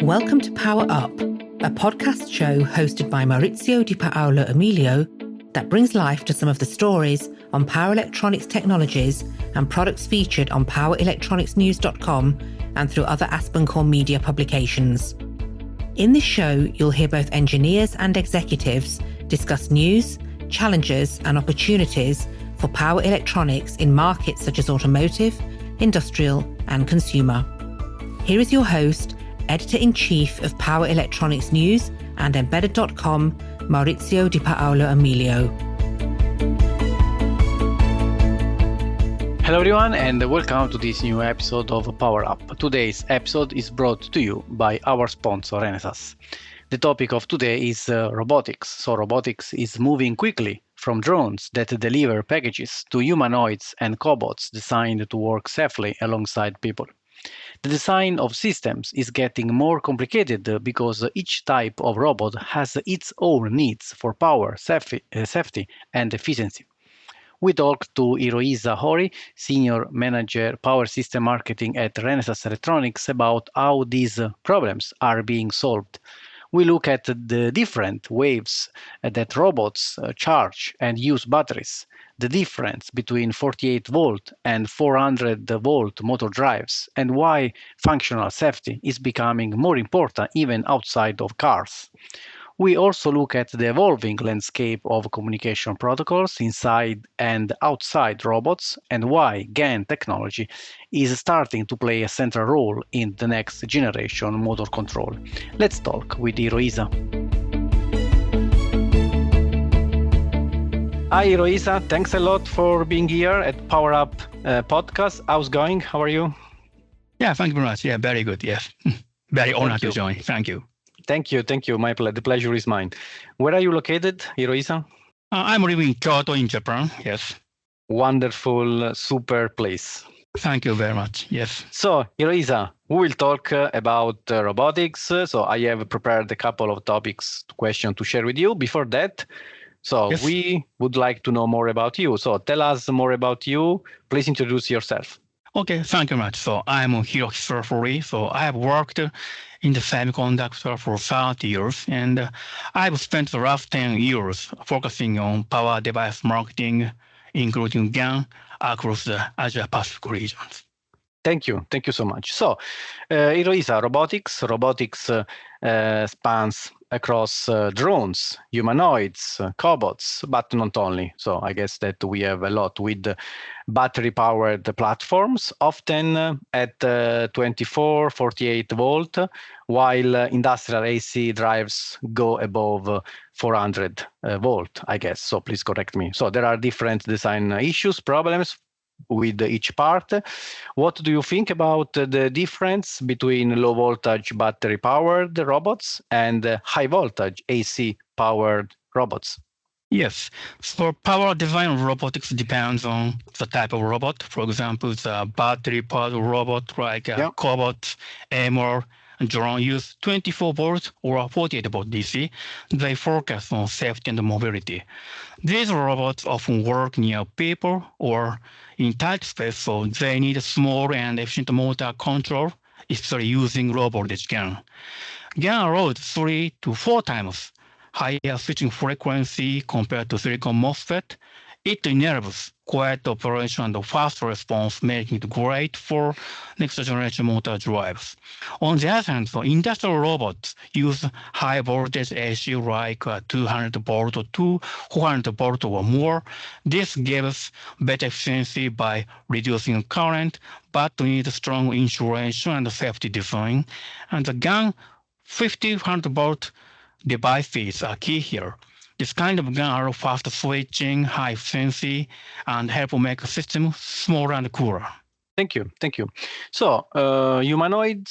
Welcome to PowerUp, a podcast show hosted by Maurizio Di Paolo Emilio that brings life to some of the stories on power electronics technologies and products featured on powerelectronicsnews.com and through other AspenCore media publications. In this show, you'll hear both engineers and executives discuss news, challenges, and opportunities for power electronics in markets such as automotive, industrial, and consumer. Here is your host, Editor-in-Chief of Power Electronics News and Embedded.com, Maurizio Di Paolo Emilio. Hello everyone and welcome to this new episode of PowerUp. Today's episode is brought to you by our sponsor Renesas. The topic of today is robotics. So robotics is moving quickly from drones that deliver packages to humanoids and cobots designed to work safely alongside people. The design of systems is getting more complicated because each type of robot has its own needs for power, safety and efficiency. We talked to Hirohisa Horii, Senior Manager Power System Marketing at Renesas Electronics, about how these problems are being solved. We look at the different ways that robots charge and use batteries, the difference between 48 volt and 400 volt motor drives, and why functional safety is becoming more important even outside of cars. We also look at the evolving landscape of communication protocols inside and outside robots and why GaN technology is starting to play a central role in the next generation motor control. Let's talk with Hirohisa. Hi Hirohisa, thanks a lot for being here at PowerUp podcast. How's it going? How are you? Yeah, thank you very much. Yeah, very good. Yes, very honored to join. Thank you. Thank you. The pleasure is mine. Where are you located, Hirohisa? I'm living in Kyoto in Japan. Yes. Wonderful, super place. Thank you very much. Yes. So, Hirohisa, we will talk about robotics. So I have prepared a couple of questions to share with you. Before that, yes, we would like to know more about you. So tell us more about you. Please introduce yourself. Okay, thank you very much. So I'm Hirohisa Horii. So I have worked in the semiconductor for 30 years, and I've spent the last 10 years focusing on power device marketing, including GaN, across the Asia-Pacific regions. Thank you so much. So, Hirohisa, robotics spans across drones, humanoids, cobots, but not only. So I guess that we have a lot with battery-powered platforms, often at 24, 48 volt, while industrial AC drives go above 400 volt, I guess. So please correct me. So there are different design issues, problems with each part. What do you think about the difference between low voltage battery powered robots and high voltage AC powered robots? Yes, so power design of robotics depends on the type of robot. For example, the battery powered robot like cobot, AMR, drone use 24 volts or 48 volt DC. They focus on safety and mobility. These robots often work near people or in tight space, so they need a small and efficient motor control, especially using low voltage GaN. GaN allows 3 to 4 times higher switching frequency compared to silicon MOSFET. It enables quiet operation and fast response, making it great for next generation motor drives. On the other hand, industrial robots use high voltage AC like 200 volt to 400 volt or more. This gives better efficiency by reducing current, but needs strong insulation and safety design. And the GaN 50-100 volt devices are key here. This kind of GaN allows fast switching, high efficiency, and help make a system smaller and cooler. Thank you. So, humanoid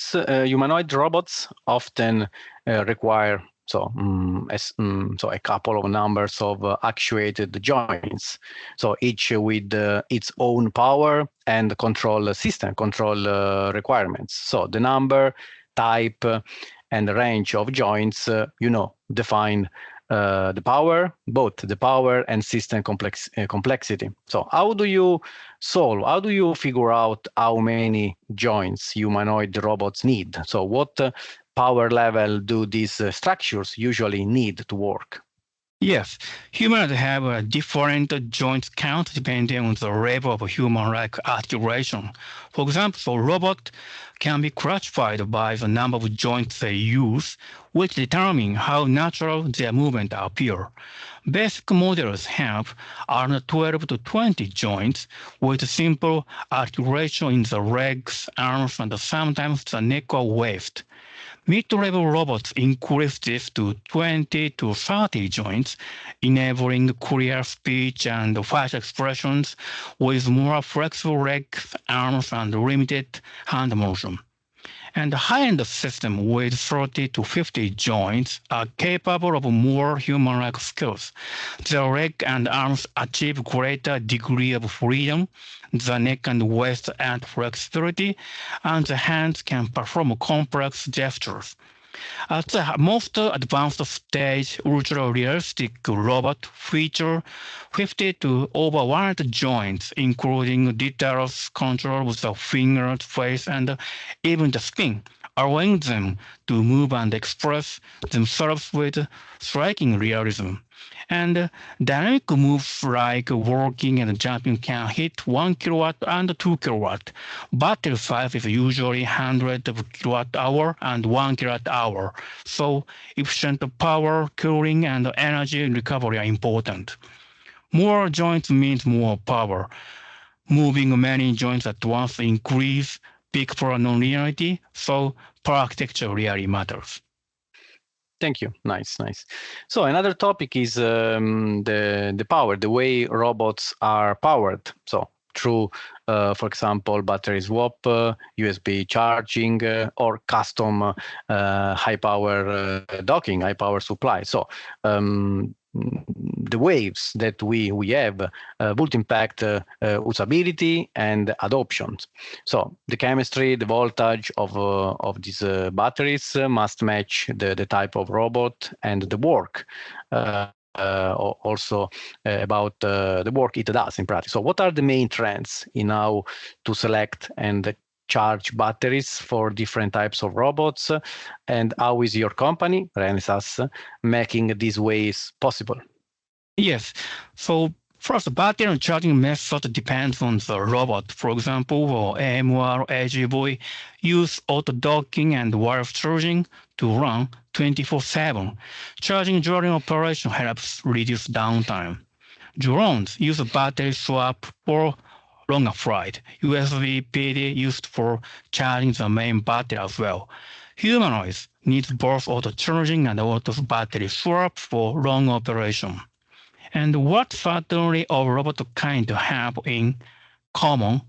robots often require a couple of numbers of actuated joints. So each with its own power and control requirements. So the number, type, and range of joints, define both the power and system complexity. So how do you figure out how many joints humanoid robots need? So what power level do these structures usually need to work? Yes, humans have a different joint count depending on the level of human-like articulation. For example, a robot can be classified by the number of joints they use, which determine how natural their movements appear. Basic models have around 12 to 20 joints with simple articulation in the legs, arms, and sometimes the neck or waist. Mid-level robots increase this to 20 to 30 joints, enabling clear speech and facial expressions with more flexible legs, arms, and limited hand motion. And the high-end system with 30 to 50 joints are capable of more human-like skills. The leg and arms achieve greater degree of freedom, the neck and waist add flexibility, and the hands can perform complex gestures. At the most advanced stage, ultra-realistic robot feature 50 to over 100 joints, including details control with the fingers, face, and even the skin, allowing them to move and express themselves with striking realism. And dynamic moves like walking and jumping can hit 1 kilowatt and 2 kilowatt. Battery size is usually 100 kilowatt hour and 1 kilowatt hour. So efficient power, cooling, and energy recovery are important. More joints means more power. Moving many joints at once increase peak power nonlinearity, so power architecture really matters. Thank you. Nice. So another topic is the power, the way robots are powered. So through, for example, battery swap, USB charging, or custom high power docking, high power supply. So the waves that we have would impact usability and adoption. So the chemistry, the voltage of these batteries must match the type of robot and the work. Also about the work it does in practice. So what are the main trends in how to select and charge batteries for different types of robots, and how is your company, Renesas, making these ways possible? Yes, so first, battery charging method depends on the robot. For example, for AMR AGV, use auto docking and wireless charging to run 24/7. Charging during operation helps reduce downtime. Drones use a battery swap for longer flight. USB PD used for charging the main battery as well. Humanoids need both auto charging and auto battery swap for long operation. And what certainly all robot kind have in common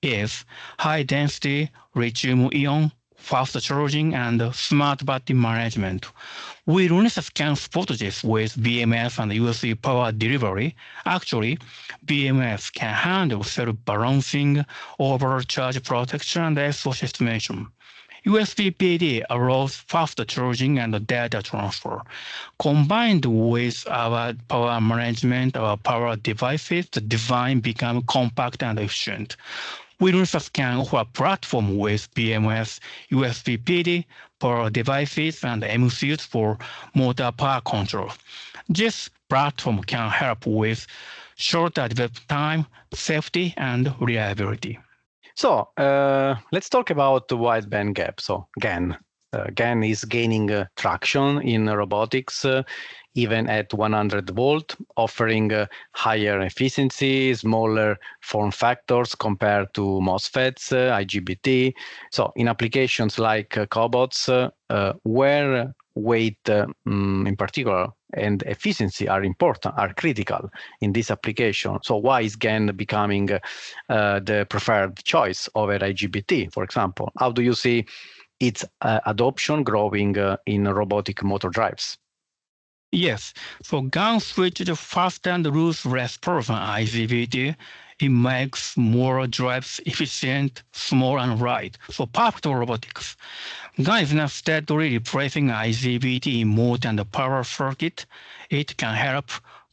is high-density lithium-ion, fast charging, and smart battery management. We Renesas can support this with BMS and USB power delivery. Actually, BMS can handle self-balancing, overcharge protection, and SOC estimation. USB PD allows fast charging and data transfer. Combined with our power management, our power devices, the design becomes compact and efficient. We Renesas can offer a platform with BMS, USB PD, power devices, and MCUs for motor power control. This platform can help with shorter development time, safety, and reliability. So let's talk about the wideband gap. So GaN. GaN is gaining traction in robotics, even at 100 volt, offering higher efficiency, smaller form factors compared to MOSFETs, IGBT. So in applications like cobots, where weight in particular and efficiency are important, are critical in this application. So why is GaN becoming the preferred choice over IGBT, for example? How do you see its adoption growing in robotic motor drives? Yes, so GaN switched faster and lose less power than IGBT. it makes more drives efficient, small, and light. So perfect for robotics. GAN is now steadily replacing IGBT in motor and power circuit. It can help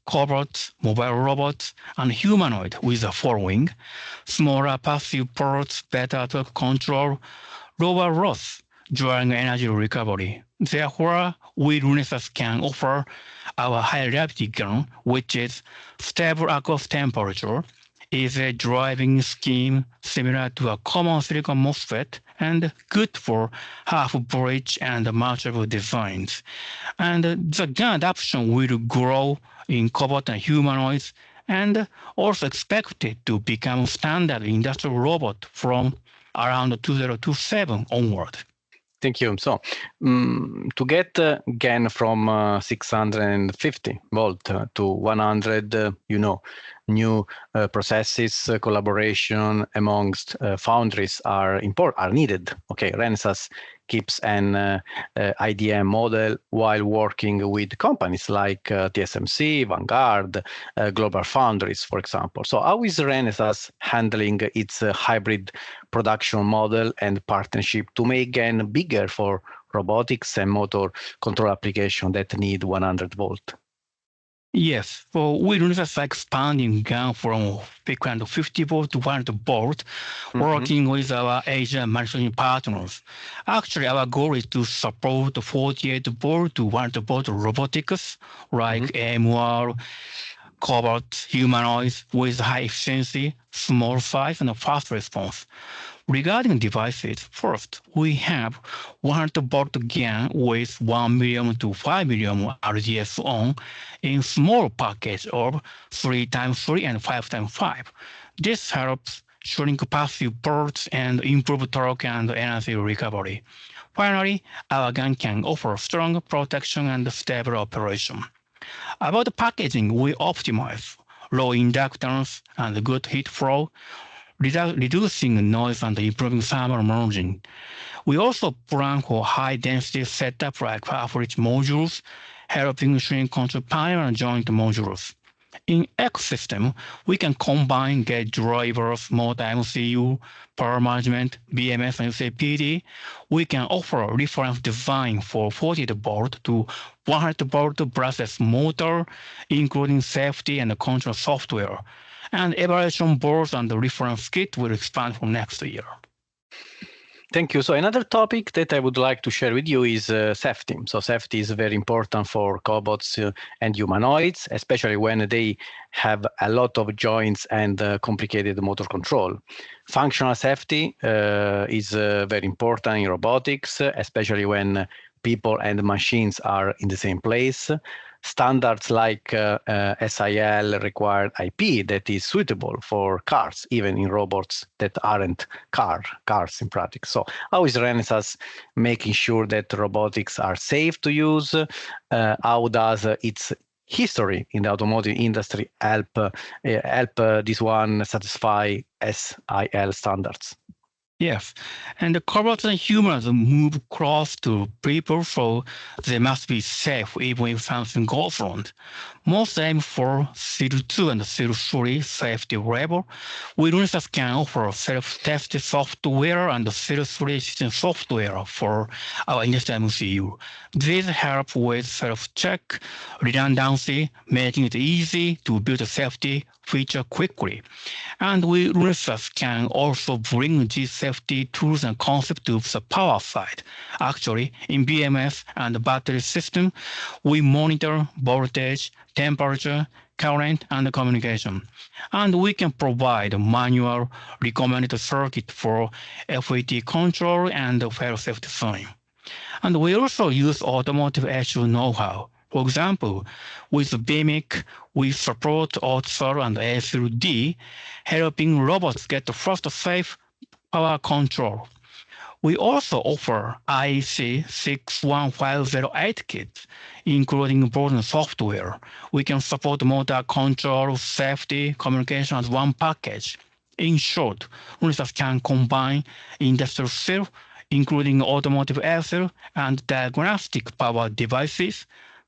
cobots, mobile robots, and humanoid with the following: smaller passive ports, better torque control, lower loss during energy recovery. Therefore, we Renesas can offer our high reliability GAN, which is stable across temperature, is a driving scheme similar to a common silicon MOSFET and good for half-bridge and multiple designs. And the GAN adoption will grow in cobot and humanoids and also expected to become standard industrial robot from around 2027 onward. Thank you. So, to get GAN from 650 volt to 100, new processes, collaboration amongst foundries are needed. Okay, Renesas keeps an IDM model while working with companies like TSMC, Vanguard, Global Foundries, for example. So how is Renesas handling its hybrid production model and partnership to make GAN bigger for robotics and motor control applications that need 100 volt? Yes, so we Renesas are expanding GAN from 50 volt to 100 volt, working with our Asian manufacturing partners. Actually, our goal is to support 48 volt to 100 volt robotics, like AMR, cobots, humanoids with high efficiency, small size, and fast response. Regarding devices, first, we have 100 volt GAN with 1 million to 5 million RDS on in small package of 3x3 and 5x5. This helps shrink passive ports and improve torque and energy recovery. Finally, our GAN can offer strong protection and stable operation. About the packaging, we optimize low inductance and good heat flow, reducing noise and improving thermal margin. We also plan for high-density setup like half-reach modules, helping shrink control panel and joint modules. In ecosystem, we can combine gate drivers, motor MCU, power management, BMS, and UCPD. We can offer reference design for 40 volt to 100 volt brushless motor, including safety and control software. And evaluation boards and the reference kit will expand from next year. Thank you. So another topic that I would like to share with you is safety. So safety is very important for cobots and humanoids, especially when they have a lot of joints and complicated motor control. Functional safety is very important in robotics, especially when people and machines are in the same place. Standards like SIL require IP that is suitable for cars, even in robots that aren't cars in practice. So how is Renesas making sure that robotics are safe to use? How does its history in the automotive industry help this one satisfy SIL standards? Yes, and the cobots and humans move close to people, so they must be safe even if something goes wrong. Most aim for CL2 and CL3 safety level. We Renesas can offer self-tested software and CL3 system software for our industrial MCU. These help with self-check, redundancy, making it easy to build a safety feature quickly. And we Renesas can also bring these safety tools and concepts to the power side. Actually, in BMS and battery system, we monitor voltage, temperature, current, and communication. And we can provide a manual recommended circuit for FET control and fail-safe design. And we also use automotive issue know-how. For example, with BMIC, we support OTSR and ASLD, helping robots get the first safe power control. We also offer IEC 61508 kits, including important software. We can support motor control, safety, communication as one package. In short, Renesas can combine industrial cell, including automotive ASL and diagnostic power devices,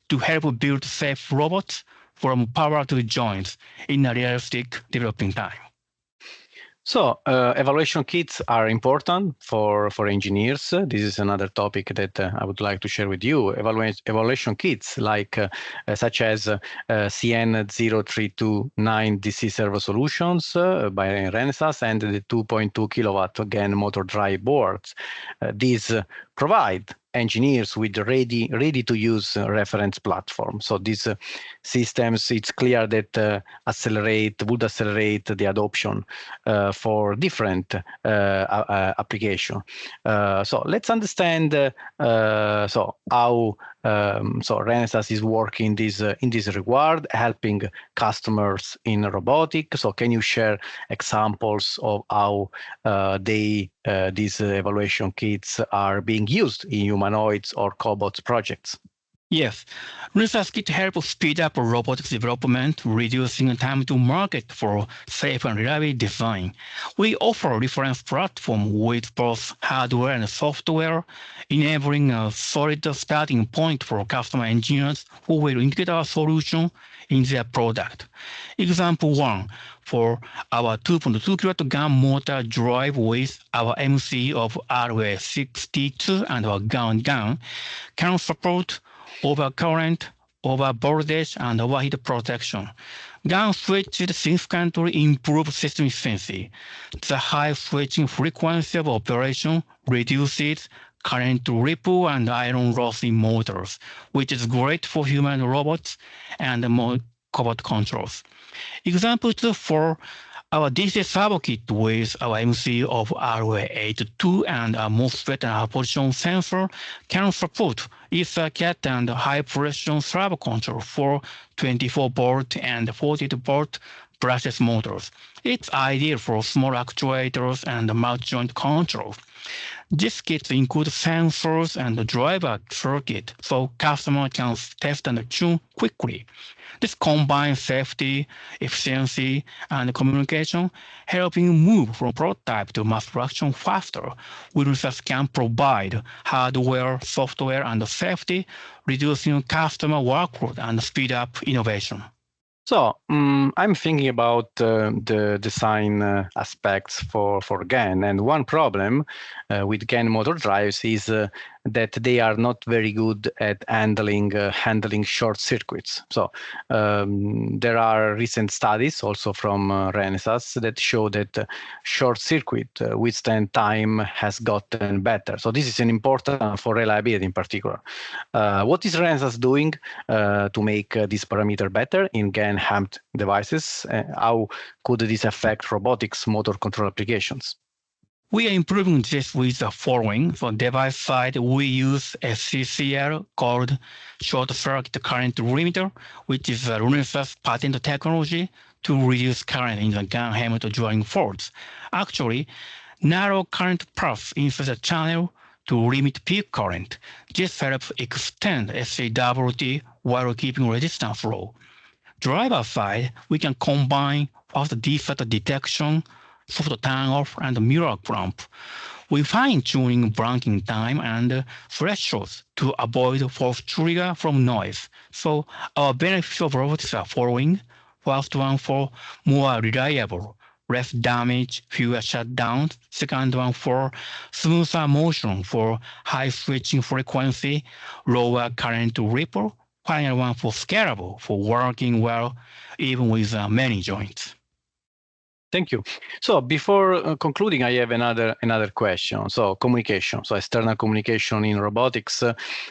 to help build safe robots from power to joints in a realistic developing time. So evaluation kits are important for engineers. This is another topic that I would like to share with you. Evaluation kits like such as CN0329 DC servo solutions by Renesas and the 2.2 kilowatt GAN motor drive boards. These provide engineers with ready to use reference platform. So these systems, it's clear that would accelerate the adoption for different application. So let's understand so how Renesas is working in this regard, helping customers in robotics. So can you share examples of how these evaluation kits are being used in humanoids or cobots projects? Yes, Renesas kit help speed up robotics development, reducing time to market for safe and reliable design. We offer reference platform with both hardware and software, enabling a solid starting point for customer engineers who will integrate our solution in their product. Example 1, for our 2.2 kilowatt GAN motor drive with our MC of RA62 and our GAN can support overcurrent, overvoltage, and overheat protection. GAN switches significantly improve system efficiency. The high switching frequency of operation reduces current ripple and iron loss in motors, which is great for human robots and more cobot controls. Example 2 for our DC servo kit with our MC of RA82 and a MOSFET and a position sensor can support EtherCAT and high pressure servo control for 24 volt and 48 volt brushless motors. It's ideal for small actuators and multi-joint control. This kit includes sensors and driver circuit, so customer can test and tune quickly. This combines safety, efficiency, and communication, helping move from prototype to mass production faster. Renesas can provide hardware, software, and safety, reducing customer workload and speed up innovation. So I'm thinking about the design aspects for GAN, and one problem with GAN motor drives is that they are not very good at handling short circuits. So there are recent studies also from Renesas that show that short circuit withstand time has gotten better. So this is an important for reliability in particular. What is Renesas doing to make this parameter better in GAN HAMT devices? How could this affect robotics motor control applications? We are improving this with the following. For device side, we use a CCL called short circuit current limiter, which is a Renesas patent technology to reduce current in the GAN HAMT during faults. Actually, narrow current paths inside the channel to limit peak current. This helps extend SCWT while keeping resistance low. Driver side, we can combine fast defect detection, soft turn-off, and mirror clamp. We fine-tuning blanking time and thresholds to avoid false trigger from noise. So our benefits of robotics are following. First one for more reliable, less damage, fewer shutdowns. Second one for smoother motion for high switching frequency, lower current ripple. Final one for scalable, for working well even with many joints. Thank you. So before concluding, I have another question. So communication. So external communication in robotics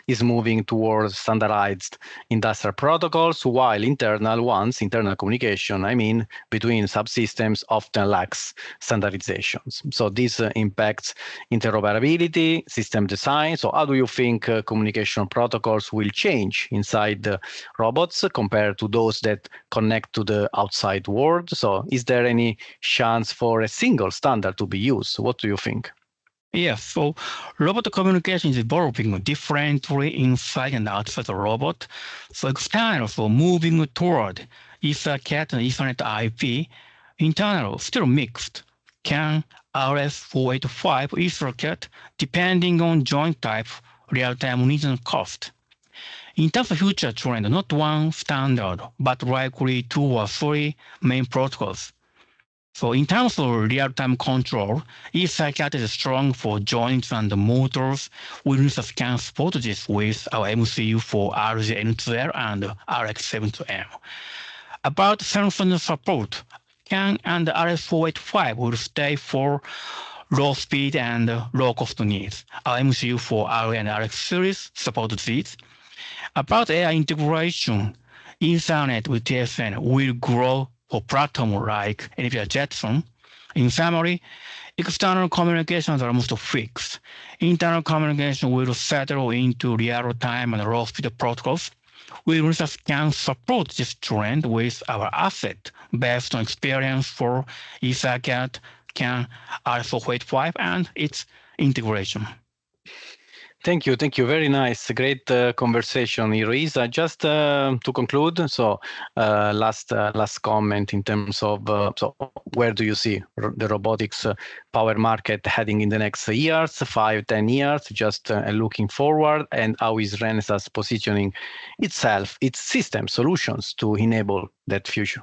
is moving towards standardized industrial protocols, while internal communication, I mean, between subsystems often lacks standardizations. So this impacts interoperability, system design. So how do you think communication protocols will change inside the robots compared to those that connect to the outside world? So is there any chance for a single standard to be used? What do you think? Yes, so robot communication is evolving differently inside and outside the robot. So external, so moving toward EtherCAT and Ethernet IP. Internal, still mixed. CAN, RS485, EtherCAT, depending on joint type, real-time needs and cost. In terms of future trend, not one standard, but likely 2 or 3 main protocols. So in terms of real-time control, eCircuit is strong for joints and motors. We can support this with our MCU for RJ-N2L and RX-72M. About sensor support, CAN and RS485 will stay for low speed and low cost needs. Our MCU for RA and RX series support these. About AI integration, Ethernet with TSN will grow for platforms like NVIDIA Jetson. In summary, external communications are almost fixed. Internal communication will settle into real-time and low-speed protocols. We can support this trend with our asset based on experience for eCircuit, CAN, RS485, and its integration. Thank you. Very nice. Great conversation, Hirohisa. Just to conclude, so last comment in terms of so where do you see the robotics power market heading in the next years, 5-10 years, just looking forward, and how is Renesas positioning itself, its system solutions to enable that future?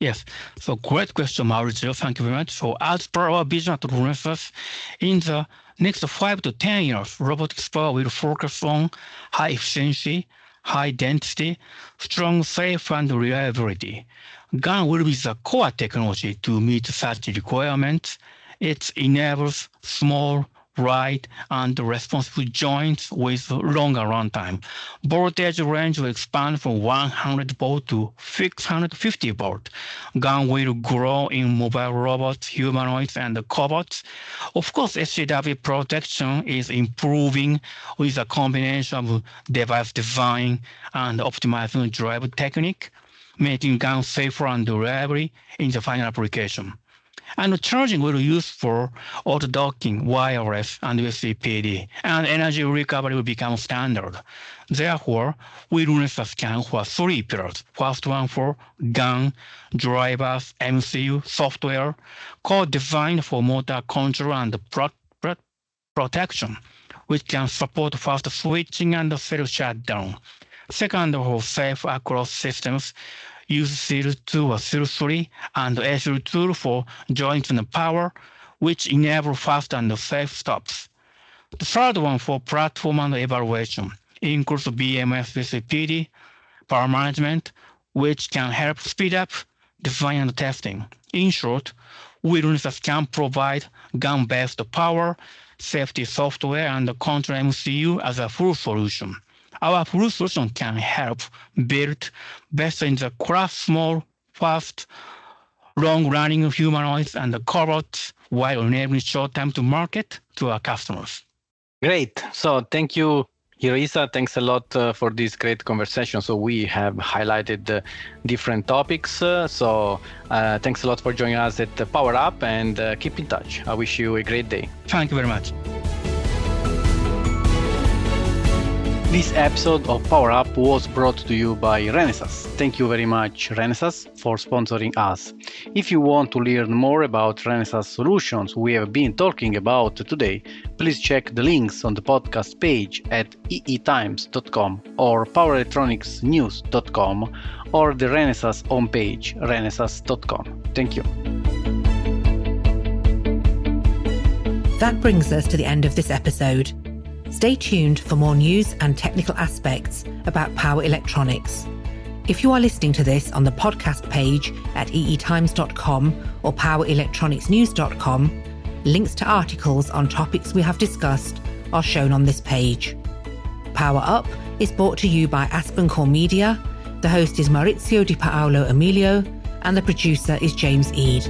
Yes, so great question, Mauricio. Thank you very much. So as per our vision at Renesas, in the next 5 to 10 years, robotics power will focus on high efficiency, high density, strong, safe, and reliability. GaN will be the core technology to meet such requirements. It enables small, light, and responsive joints with longer runtime. Voltage range will expand from 100 volt to 650 volt. GaN will grow in mobile robots, humanoids, and cobots. Of course, SCW protection is improving with a combination of device design and optimizing drive technique, making GaN safer and reliable in the final application. And charging will be used for auto docking, wireless, and USB PD, and energy recovery will become standard. Therefore, we Renesas can for 3 pillars. First one for GaN, drivers, MCU, software, core design for motor control and protection, which can support fast switching and cell shutdown. Second, for safe across systems, use SIL2 or SIL3 and SIL2 for joints and power, which enable fast and safe stops. The third one for platform and evaluation includes BMS with PD, power management, which can help speed up design and testing. In short, we Renesas can provide GaN-based power, safety software, and control MCU as a full solution. Our full solution can help build best in the class small, fast, long-running humanoids and cobots while enabling short time to market to our customers. Great. So thank you, Hirohisa. Thanks a lot for this great conversation. So we have highlighted different topics. So thanks a lot for joining us at PowerUp, and keep in touch. I wish you a great day. Thank you very much. This episode of PowerUp was brought to you by Renesas. Thank you very much, Renesas, for sponsoring us. If you want to learn more about Renesas solutions we have been talking about today, please check the links on the podcast page at eetimes.com or powerelectronicsnews.com or the Renesas homepage, renesas.com. Thank you. That brings us to the end of this episode. Stay tuned for more news and technical aspects about power electronics. If you are listening to this on the podcast page at eetimes.com or powerelectronicsnews.com, links to articles on topics we have discussed are shown on this page. Power Up is brought to you by Aspen Core Media. The host is Maurizio Di Paolo Emilio, and the producer is James Eade.